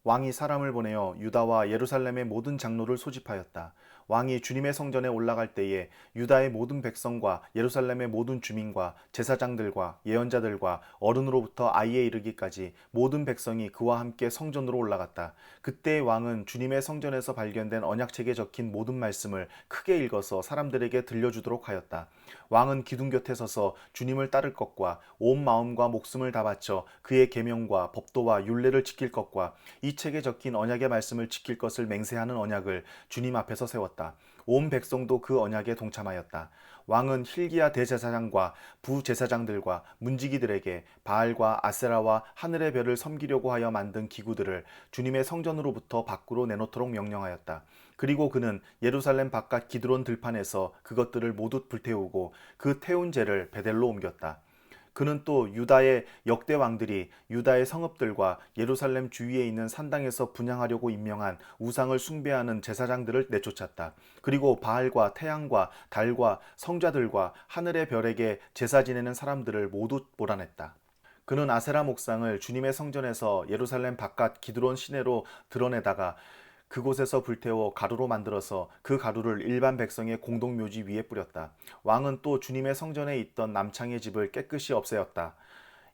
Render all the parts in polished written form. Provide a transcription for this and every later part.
왕이 사람을 보내어 유다와 예루살렘의 모든 장로를 소집하였다. 왕이 주님의 성전에 올라갈 때에 유다의 모든 백성과 예루살렘의 모든 주민과 제사장들과 예언자들과 어른으로부터 아이에 이르기까지 모든 백성이 그와 함께 성전으로 올라갔다. 그때 왕은 주님의 성전에서 발견된 언약책에 적힌 모든 말씀을 크게 읽어서 사람들에게 들려주도록 하였다. 왕은 기둥 곁에 서서 주님을 따를 것과 온 마음과 목숨을 다 바쳐 그의 계명과 법도와 율례를 지킬 것과 이 책에 적힌 언약의 말씀을 지킬 것을 맹세하는 언약을 주님 앞에서 세웠다. 온 백성도 그 언약에 동참하였다. 왕은 힐기야 대제사장과 부제사장들과 문지기들에게 바알과 아세라와 하늘의 별을 섬기려고 하여 만든 기구들을 주님의 성전으로부터 밖으로 내놓도록 명령하였다. 그리고 그는 예루살렘 바깥 기드론 들판에서 그것들을 모두 불태우고 그 태운 재를 베델로 옮겼다. 그는 또 유다의 역대 왕들이 유다의 성읍들과 예루살렘 주위에 있는 산당에서 분향하려고 임명한 우상을 숭배하는 제사장들을 내쫓았다. 그리고 바알과 태양과 달과 성자들과 하늘의 별에게 제사 지내는 사람들을 모두 몰아냈다. 그는 아세라 목상을 주님의 성전에서 예루살렘 바깥 기드론 시내로 드러내다가 그곳에서 불태워 가루로 만들어서 그 가루를 일반 백성의 공동묘지 위에 뿌렸다. 왕은 또 주님의 성전에 있던 남창의 집을 깨끗이 없애었다.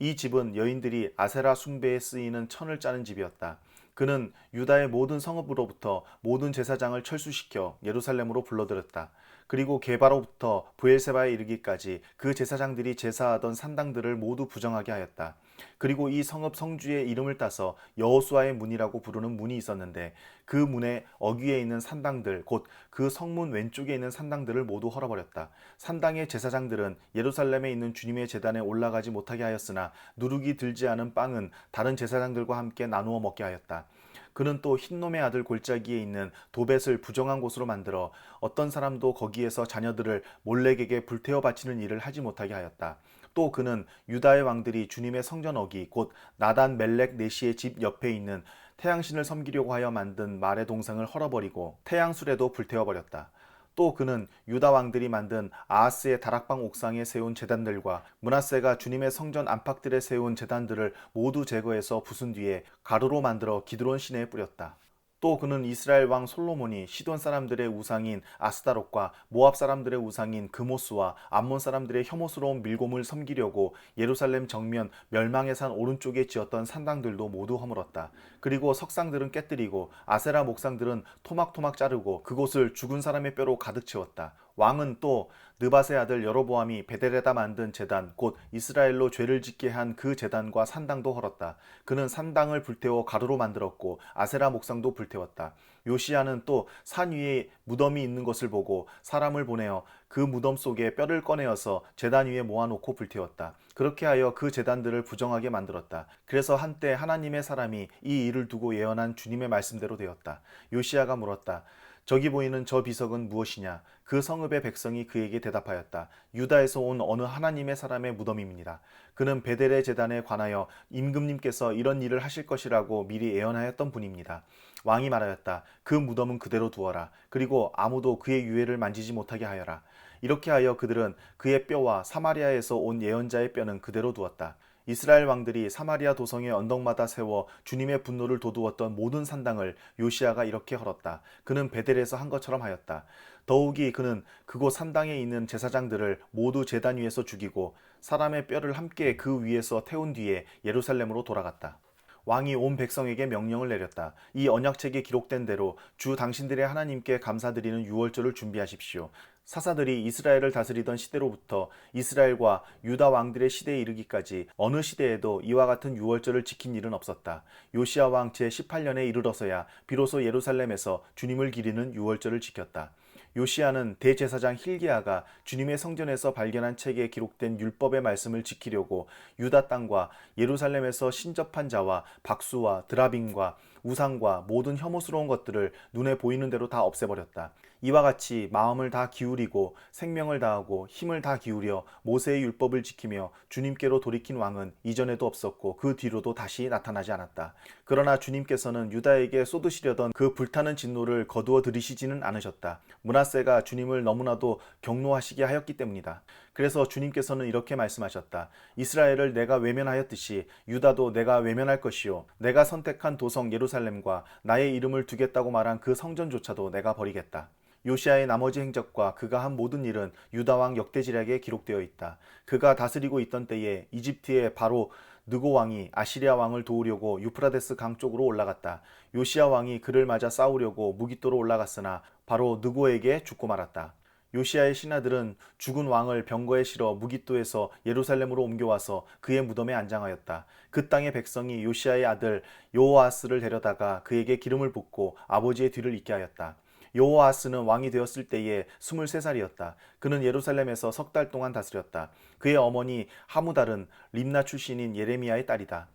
이 집은 여인들이 아세라 숭배에 쓰이는 천을 짜는 집이었다. 그는 유다의 모든 성읍으로부터 모든 제사장을 철수시켜 예루살렘으로 불러들였다. 그리고 게바로부터 브엘세바에 이르기까지 그 제사장들이 제사하던 산당들을 모두 부정하게 하였다. 그리고 이 성읍 성주의 이름을 따서 여호수아의 문이라고 부르는 문이 있었는데 그 문의 어귀에 있는 산당들 곧 그 성문 왼쪽에 있는 산당들을 모두 헐어버렸다. 산당의 제사장들은 예루살렘에 있는 주님의 제단에 올라가지 못하게 하였으나 누룩이 들지 않은 빵은 다른 제사장들과 함께 나누어 먹게 하였다. 그는 또 흰놈의 아들 골짜기에 있는 도벳을 부정한 곳으로 만들어 어떤 사람도 거기에서 자녀들을 몰렉에게 불태워 바치는 일을 하지 못하게 하였다. 또 그는 유다의 왕들이 주님의 성전 어기 곧 나단 멜렉 네시의 집 옆에 있는 태양신을 섬기려고 하여 만든 말의 동상을 헐어버리고 태양술에도 불태워버렸다. 또 그는 유다 왕들이 만든 아하스의 다락방 옥상에 세운 제단들과 므낫세가 주님의 성전 안팎들에 세운 제단들을 모두 제거해서 부순 뒤에 가루로 만들어 기드론 시내에 뿌렸다. 또 그는 이스라엘 왕 솔로몬이 시돈 사람들의 우상인 아스타롯과 모압 사람들의 우상인 그모스와 암몬 사람들의 혐오스러운 밀곰을 섬기려고 예루살렘 정면 멸망의 산 오른쪽에 지었던 산당들도 모두 허물었다. 그리고 석상들은 깨뜨리고 아세라 목상들은 토막토막 자르고 그곳을 죽은 사람의 뼈로 가득 채웠다. 왕은 또 느밧의 아들 여로보암이 베델에다 만든 제단 곧 이스라엘로 죄를 짓게 한 그 제단과 산당도 헐었다. 그는 산당을 불태워 가루로 만들었고 아세라 목상도 불태웠다. 요시야는 또 산 위에 무덤이 있는 것을 보고 사람을 보내어 그 무덤 속에 뼈를 꺼내어서 제단 위에 모아놓고 불태웠다. 그렇게 하여 그 제단들을 부정하게 만들었다. 그래서 한때 하나님의 사람이 이 일을 두고 예언한 주님의 말씀대로 되었다. 요시야가 물었다. 저기 보이는 저 비석은 무엇이냐? 그 성읍의 백성이 그에게 대답하였다. 유다에서 온 어느 하나님의 사람의 무덤입니다. 그는 베델의 제단에 관하여 임금님께서 이런 일을 하실 것이라고 미리 예언하였던 분입니다. 왕이 말하였다. 그 무덤은 그대로 두어라. 그리고 아무도 그의 유해를 만지지 못하게 하여라. 이렇게 하여 그들은 그의 뼈와 사마리아에서 온 예언자의 뼈는 그대로 두었다. 이스라엘 왕들이 사마리아 도성의 언덕마다 세워 주님의 분노를 돋우었던 모든 산당을 요시야가 이렇게 헐었다. 그는 베델에서 한 것처럼 하였다. 더욱이 그는 그곳 산당에 있는 제사장들을 모두 제단 위에서 죽이고 사람의 뼈를 함께 그 위에서 태운 뒤에 예루살렘으로 돌아갔다. 왕이 온 백성에게 명령을 내렸다. 이 언약책에 기록된 대로 주 당신들의 하나님께 감사드리는 유월절을 준비하십시오. 사사들이 이스라엘을 다스리던 시대로부터 이스라엘과 유다 왕들의 시대에 이르기까지 어느 시대에도 이와 같은 유월절을 지킨 일은 없었다. 요시야 왕 제18년에 이르러서야 비로소 예루살렘에서 주님을 기리는 유월절을 지켰다. 요시야는 대제사장 힐기야가 주님의 성전에서 발견한 책에 기록된 율법의 말씀을 지키려고 유다 땅과 예루살렘에서 신접한 자와 박수와 드라빔과 우상과 모든 혐오스러운 것들을 눈에 보이는 대로 다 없애버렸다. 이와 같이 마음을 다 기울이고 생명을 다하고 힘을 다 기울여 모세의 율법을 지키며 주님께로 돌이킨 왕은 이전에도 없었고 그 뒤로도 다시 나타나지 않았다. 그러나 주님께서는 유다에게 쏟으시려던 그 불타는 진노를 거두어 들이시지는 않으셨다. 므낫세가 주님을 너무나도 경노하시게 하였기 때문이다. 그래서 주님께서는 이렇게 말씀하셨다. 이스라엘을 내가 외면하였듯이 유다도 내가 외면할 것이요. 내가 선택한 도성 예루살렘과 나의 이름을 두겠다고 말한 그 성전조차도 내가 버리겠다. 요시아의 나머지 행적과 그가 한 모든 일은 유다 왕 역대지략에 기록되어 있다. 그가 다스리고 있던 때에 이집트의 바로 느고 왕이 아시리아 왕을 도우려고 유프라데스 강 쪽으로 올라갔다. 요시아 왕이 그를 맞아 싸우려고 무깃도로 올라갔으나 바로 느고에게 죽고 말았다. 요시아의 신하들은 죽은 왕을 병거에 실어 무깃도에서 예루살렘으로 옮겨와서 그의 무덤에 안장하였다. 그 땅의 백성이 요시아의 아들 여호아스를 데려다가 그에게 기름을 붓고 아버지의 뒤를 잇게 하였다. 여호아스는 왕이 되었을 때에 23살이었다. 그는 예루살렘에서 석 달 동안 다스렸다. 그의 어머니 하무달은 림나 출신인 예레미야의 딸이다.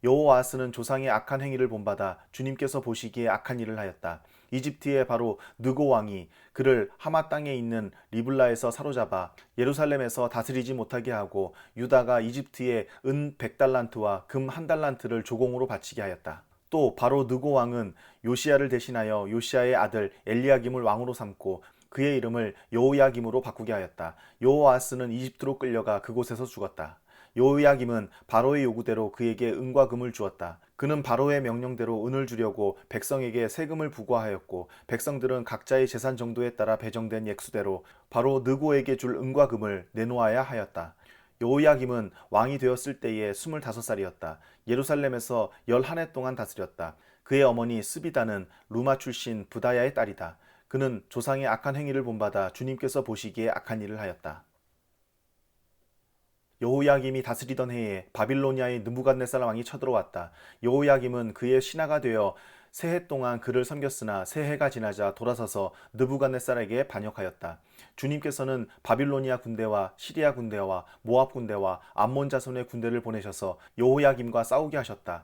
여호아스는 조상의 악한 행위를 본받아 주님께서 보시기에 악한 일을 하였다. 이집트의 바로 느고 왕이 그를 하마 땅에 있는 리블라에서 사로잡아 예루살렘에서 다스리지 못하게 하고 유다가 이집트에 은 100달란트와 금 1달란트를 조공으로 바치게 하였다. 또 바로 느고 왕은 요시아를 대신하여 요시아의 아들 엘리야김을 왕으로 삼고 그의 이름을 여호야김으로 바꾸게 하였다. 여호아스는 이집트로 끌려가 그곳에서 죽었다. 여호야김은 바로의 요구대로 그에게 은과 금을 주었다. 그는 바로의 명령대로 은을 주려고 백성에게 세금을 부과하였고 백성들은 각자의 재산 정도에 따라 배정된 액수대로 바로 느고에게 줄 은과 금을 내놓아야 하였다. 여호야김은 왕이 되었을 때에 25살이었다. 예루살렘에서 11해 동안 다스렸다. 그의 어머니 스비다는 루마 출신 부다야의 딸이다. 그는 조상의 악한 행위를 본받아 주님께서 보시기에 악한 일을 하였다. 여호야김이 다스리던 해에 바빌로니아의 느부갓네살 왕이 쳐들어왔다. 여호야김은 그의 신하가 되어 세 해 동안 그를 섬겼으나 세 해가 지나자 돌아서서 느부갓네살에게 반역하였다. 주님께서는 바빌로니아 군대와 시리아 군대와 모압 군대와 암몬 자손의 군대를 보내셔서 여호야김과 싸우게 하셨다.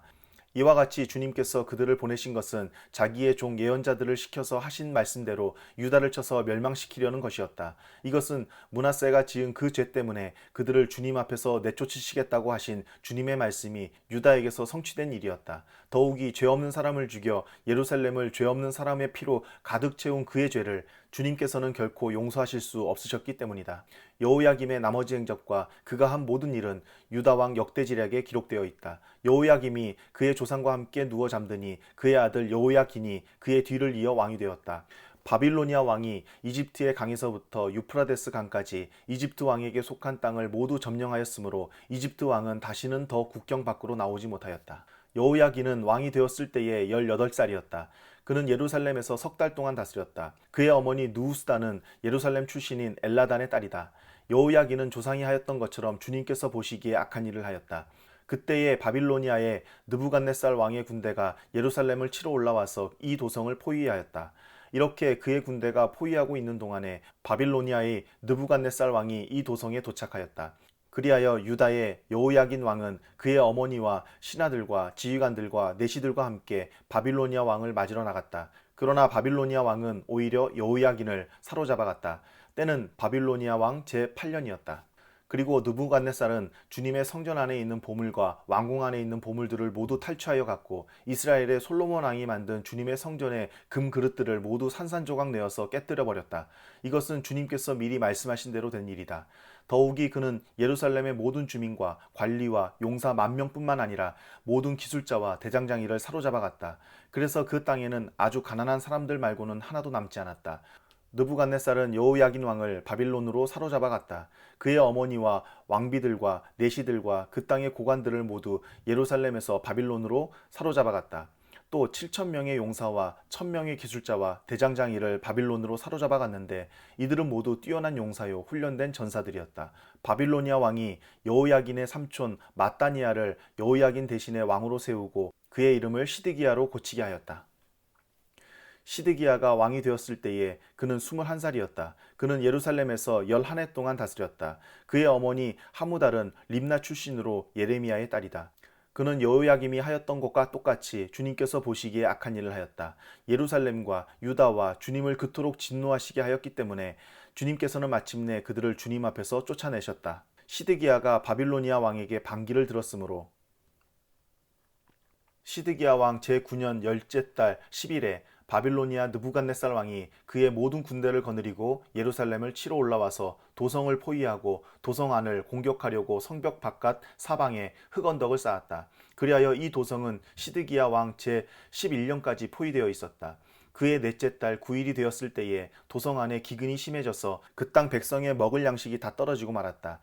이와 같이 주님께서 그들을 보내신 것은 자기의 종 예언자들을 시켜서 하신 말씀대로 유다를 쳐서 멸망시키려는 것이었다. 이것은 므낫세가 지은 그 죄 때문에 그들을 주님 앞에서 내쫓으시겠다고 하신 주님의 말씀이 유다에게서 성취된 일이었다. 더욱이 죄 없는 사람을 죽여 예루살렘을 죄 없는 사람의 피로 가득 채운 그의 죄를 주님께서는 결코 용서하실 수 없으셨기 때문이다. 여호야김의 나머지 행적과 그가 한 모든 일은 유다 왕 역대지략에 기록되어 있다. 여호야김이 그의 조상과 함께 누워 잠드니 그의 아들 여호야긴이 그의 뒤를 이어 왕이 되었다. 바빌로니아 왕이 이집트의 강에서부터 유프라데스 강까지 이집트 왕에게 속한 땅을 모두 점령하였으므로 이집트 왕은 다시는 더 국경 밖으로 나오지 못하였다. 여호야긴은 왕이 되었을 때에 18살이었다. 그는 예루살렘에서 석 달 동안 다스렸다. 그의 어머니 누우스다는 예루살렘 출신인 엘라단의 딸이다. 여호야긴은 조상이 하였던 것처럼 주님께서 보시기에 악한 일을 하였다. 그때에 바빌로니아의 느부갓네살 왕의 군대가 예루살렘을 치러 올라와서 이 도성을 포위하였다. 이렇게 그의 군대가 포위하고 있는 동안에 바빌로니아의 느부갓네살 왕이 이 도성에 도착하였다. 그리하여 유다의 여호야긴 왕은 그의 어머니와 신하들과 지휘관들과 내시들과 함께 바빌로니아 왕을 맞으러 나갔다. 그러나 바빌로니아 왕은 오히려 여호야긴을 사로잡아갔다. 때는 바빌로니아 왕 제8년이었다. 그리고 느부갓네살은 주님의 성전 안에 있는 보물과 왕궁 안에 있는 보물들을 모두 탈취하여 갔고 이스라엘의 솔로몬 왕이 만든 주님의 성전의 금 그릇들을 모두 산산조각 내어서 깨뜨려 버렸다. 이것은 주님께서 미리 말씀하신 대로 된 일이다. 더욱이 그는 예루살렘의 모든 주민과 관리와 용사 10,000명뿐만 아니라 모든 기술자와 대장장이를 사로잡아갔다. 그래서 그 땅에는 아주 가난한 사람들 말고는 하나도 남지 않았다. 느부갓네살은 여호야긴 왕을 바빌론으로 사로잡아갔다. 그의 어머니와 왕비들과 내시들과 그 땅의 고관들을 모두 예루살렘에서 바빌론으로 사로잡아갔다. 또 7,000명의 용사와 1,000명의 기술자와 대장장이를 바빌론으로 사로잡아갔는데 이들은 모두 뛰어난 용사요 훈련된 전사들이었다. 바빌로니아 왕이 여호야긴의 삼촌 마따니아를 여호야긴 대신에 왕으로 세우고 그의 이름을 시드기야로 고치게 하였다. 시드기야가 왕이 되었을 때에 그는 21살이었다. 그는 예루살렘에서 11해 동안 다스렸다. 그의 어머니 하무달은 림나 출신으로 예레미야의 딸이다. 그는 여호야김이 하였던 것과 똑같이 주님께서 보시기에 악한 일을 하였다. 예루살렘과 유다와 주님을 그토록 진노하시게 하였기 때문에 주님께서는 마침내 그들을 주님 앞에서 쫓아내셨다. 시드기야가 바빌로니아 왕에게 반기를 들었으므로 시드기야 왕 제9년 10째 달 10일에 바빌로니아 느부갓네살 왕이 그의 모든 군대를 거느리고 예루살렘을 치러 올라와서 도성을 포위하고 도성 안을 공격하려고 성벽 바깥 사방에 흙언덕을 쌓았다. 그리하여 이 도성은 시드기야 왕 제 11년까지 포위되어 있었다. 그의 넷째 달 9일이 되었을 때에 도성 안에 기근이 심해져서 그 땅 백성의 먹을 양식이 다 떨어지고 말았다.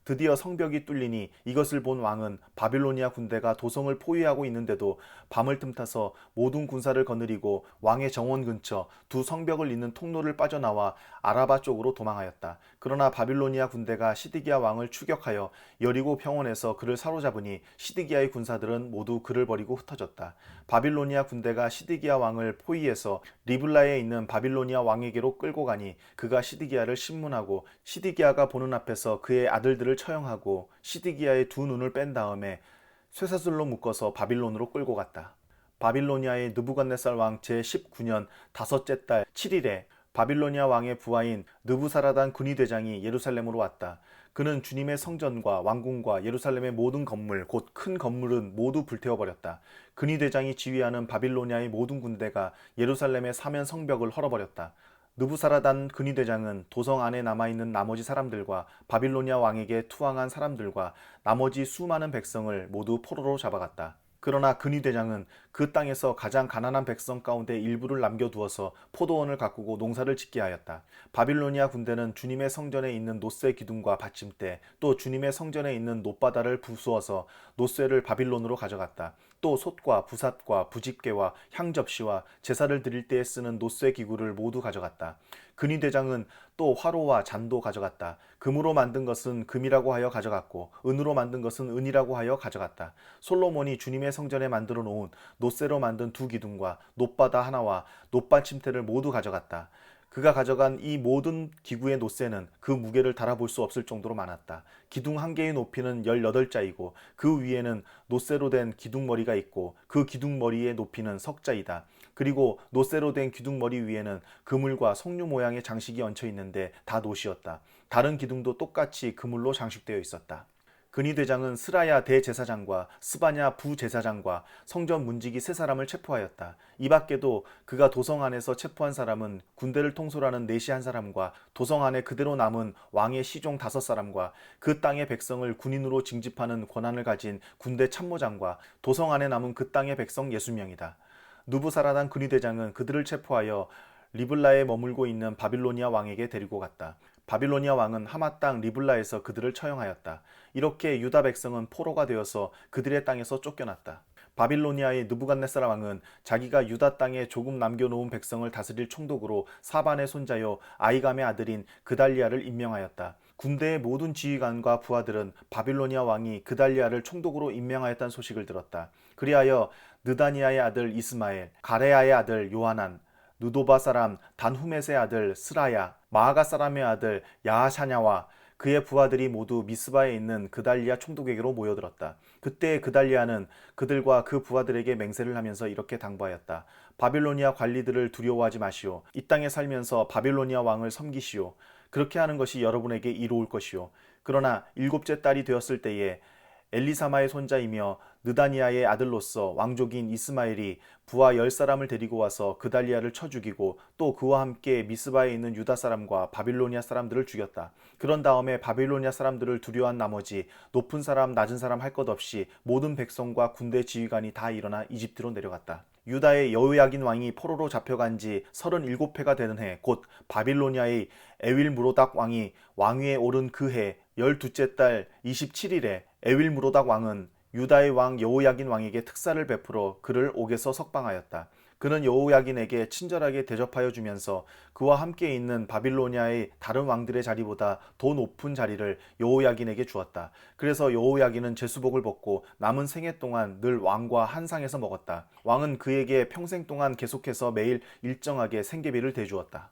드디어 성벽이 뚫리니 이것을 본 왕은 바빌로니아 군대가 도성을 포위하고 있는데도 밤을 틈타서 모든 군사를 거느리고 왕의 정원 근처 두 성벽을 잇는 통로를 빠져나와 아라바 쪽으로 도망하였다. 그러나 바빌로니아 군대가 시드기야 왕을 추격하여 여리고 평원에서 그를 사로잡으니 시드기야의 군사들은 모두 그를 버리고 흩어졌다. 바빌로니아 군대가 시드기야 왕을 포위해서 리블라에 있는 바빌로니아 왕에게로 끌고 가니 그가 시드기야를 신문하고 시드기야가 보는 앞에서 그의 아들들을 처형하고 시드기야의 두 눈을 뺀 다음에 쇠사슬로 묶어서 바빌론으로 끌고 갔다. 바빌로니아의 느부갓네살 왕 제19년 다섯째 달 7일에 바빌로니아 왕의 부하인 느부사라단 군의대장이 예루살렘으로 왔다. 그는 주님의 성전과 왕궁과 예루살렘의 모든 건물 곧 큰 건물은 모두 불태워버렸다. 군의대장이 지휘하는 바빌로니아의 모든 군대가 예루살렘의 사면 성벽을 헐어버렸다. 느부사라단 근위대장은 도성 안에 남아있는 나머지 사람들과 바빌로니아 왕에게 투항한 사람들과 나머지 수많은 백성을 모두 포로로 잡아갔다. 그러나 근위대장은 그 땅에서 가장 가난한 백성 가운데 일부를 남겨두어서 포도원을 가꾸고 농사를 짓게 하였다. 바빌로니아 군대는 주님의 성전에 있는 노쇠 기둥과 받침대, 또 주님의 성전에 있는 놋바다를 부수어서 노쇠를 바빌론으로 가져갔다. 또 솥과 부삿과 부집개와 향접시와 제사를 드릴 때에 쓰는 노쇠 기구를 모두 가져갔다. 근위대장은 또 화로와 잔도 가져갔다. 금으로 만든 것은 금이라고 하여 가져갔고 은으로 만든 것은 은이라고 하여 가져갔다. 솔로몬이 주님의 성전에 만들어 놓은 노쇠로 만든 두 기둥과 놋바다 하나와 놋받침대를 모두 가져갔다. 그가 가져간 이 모든 기구의 노쇠는 그 무게를 달아볼 수 없을 정도로 많았다. 기둥 한 개의 높이는 18자이고 그 위에는 노쇠로 된 기둥머리가 있고 그 기둥머리의 높이는 석자이다. 그리고 노쇠로 된 기둥머리 위에는 그물과 석류 모양의 장식이 얹혀 있는데 다 놋이었다. 다른 기둥도 똑같이 그물로 장식되어 있었다. 근위대장은 스라야 대제사장과 스바냐 부제사장과 성전 문지기 세 사람을 체포하였다. 이 밖에도 그가 도성 안에서 체포한 사람은 군대를 통솔하는 내시 한 사람과 도성 안에 그대로 남은 왕의 시종 5사람과 그 땅의 백성을 군인으로 징집하는 권한을 가진 군대 참모장과 도성 안에 남은 그 땅의 백성 60명이다. 누부사라단 근위대장은 그들을 체포하여 리블라에 머물고 있는 바빌로니아 왕에게 데리고 갔다. 바빌로니아 왕은 하마 땅 리블라에서 그들을 처형하였다. 이렇게 유다 백성은 포로가 되어서 그들의 땅에서 쫓겨났다. 바빌로니아의 느부갓네살 왕은 자기가 유다 땅에 조금 남겨놓은 백성을 다스릴 총독으로 사반의 손자요 아이감의 아들인 그달리아를 임명하였다. 군대의 모든 지휘관과 부하들은 바빌로니아 왕이 그달리아를 총독으로 임명하였다는 소식을 들었다. 그리하여 느다니아의 아들 이스마엘, 가레아의 아들 요하난, 느도바 사람 단후멧의 아들 스라야, 마아가 사람의 아들 야하샤냐와 그의 부하들이 모두 미스바에 있는 그달리아 총독에게로 모여들었다. 그때 그달리아는 그들과 그 부하들에게 맹세를 하면서 이렇게 당부하였다. 바빌로니아 관리들을 두려워하지 마시오. 이 땅에 살면서 바빌로니아 왕을 섬기시오. 그렇게 하는 것이 여러분에게 이로울 것이오. 그러나 7째 딸이 되었을 때에 엘리사마의 손자이며 느다니아의 아들로서 왕족인 이스마엘이 부하 10사람을 데리고 와서 그달리아를 쳐 죽이고 또 그와 함께 미스바에 있는 유다 사람과 바빌로니아 사람들을 죽였다. 그런 다음에 바빌로니아 사람들을 두려워한 나머지 높은 사람 낮은 사람 할 것 없이 모든 백성과 군대 지휘관이 다 일어나 이집트로 내려갔다. 유다의 여호야긴 왕이 포로로 잡혀간 지 37회가 되는 해, 곧 바빌로니아의 에윌무로닥 왕이 왕위에 오른 그 해 12째 달 27일에 에윌무로닥 왕은 유다의 왕 여호야긴 왕에게 특사를 베풀어 그를 옥에서 석방하였다. 그는 여호야긴에게 친절하게 대접하여 주면서 그와 함께 있는 바빌로니아의 다른 왕들의 자리보다 더 높은 자리를 여호야긴에게 주었다. 그래서 여호야긴은 제수복을 벗고 남은 생애 동안 늘 왕과 한 상에서 먹었다. 왕은 그에게 평생 동안 계속해서 매일 일정하게 생계비를 대주었다.